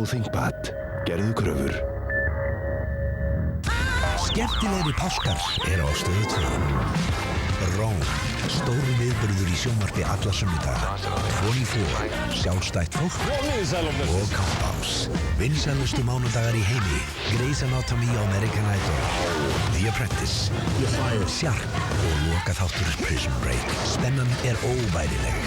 Lenovo ThinkPad. Gerðu kröfur. Skemmtilegri páskar á Stöð 2. Róm, stóru viðburður í sjónvarpi alla sunnudaga. 24, sjálfstætt fólk og Kampás. Vinsælustu mánudagar í heimi. Grey's Anatomy og American Idol. The Apprentice. Sjark og lokaþáttur Prison Break. Spennan óbærileg.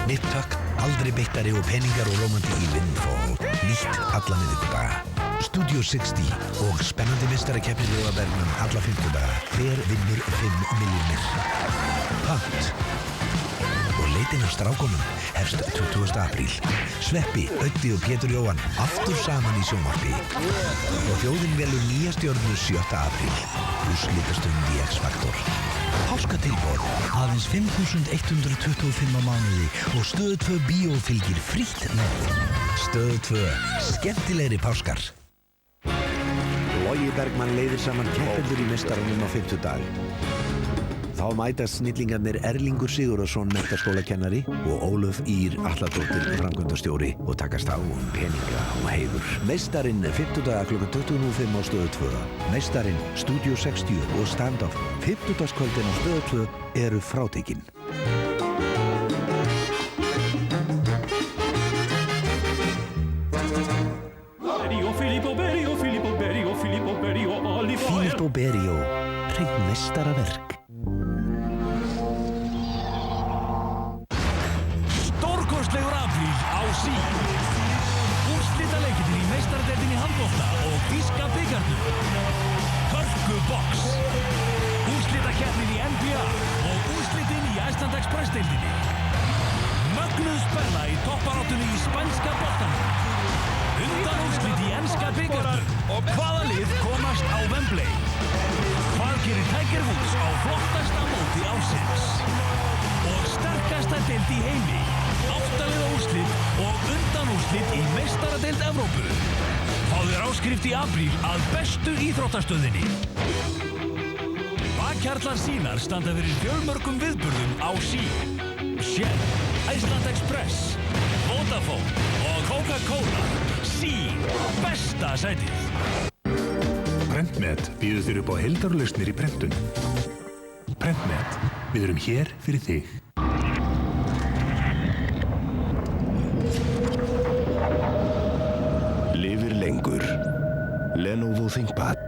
Nip-tuck, aldrei beittari og peningar og romantík í Windfall. Nýtt alla miðvikudaga. Studio 60 og spennandi meistarakeppni Laugabergnum alla fimmtudaga. Hver vinnur 5 milljónir. Pant. Og leitin af strákunum hefst 20. apríl. Sveppi, Öddi og Pétur Jóhann aftur saman í sjónvarpi. Og þjóðin velur nýja stjörnu 7. apríl. Úrslitastund í X-Factor. Páskatilboð, aðeins 5.125 á mánuði og Stöð 2 Bíó fylgir frítt með. Stöð 2, skemmtilegri páskar. Logi Bergmann leiðir saman keppendur í meistaranum á fimmtudag. Þá mætast snillingarnir Erlingur Sigurðarson menntaskólakennari og Ólöf Ýr Atladóttir framkvæmdastjóri og takast á peninga og heiður. Meistarinn fimmtudaga kl. 20:05 á Stöð 2. Meistarinn Studio 60 og stand-up fimmtudagskvöldin á Stöð 2 eru frátekin. Filippo Berio, hreint meistaraverk. Stórkostlegur apríl á Sík. Úrslitaleikirnir í meistaradeildinni í handbolta og þýska bikarnum. Hörkubox. Úrslitakeppnin í NBA og úrslitin í Iceland Express-deildinni. Mögnuð spenna í topparáttunni í spænska boltanum. Undanúrslit í enska bikarnum. Og hvaða lið komast á Wembley? Hvað gerir Tiger Woods á flottasta móti ársins? Og sterkasta deild í heimi. 8 liða úrslit og undanúrslit í meistaradeild Evrópu. Fáðu áskrift í apríl að bestu íþróttastöðinni. Bakhjarlar sínar standa fyrir fjölmörgum viðburðum á Sík. Shell, Iceland Express, Vodafone og Coca-Cola. Sík, besta sætið. Prentmet býður þér upp á heildarlausnir í prentun. Prentmet, við erum hér fyrir þig. Lifir lengur. Lenovo ThinkPad.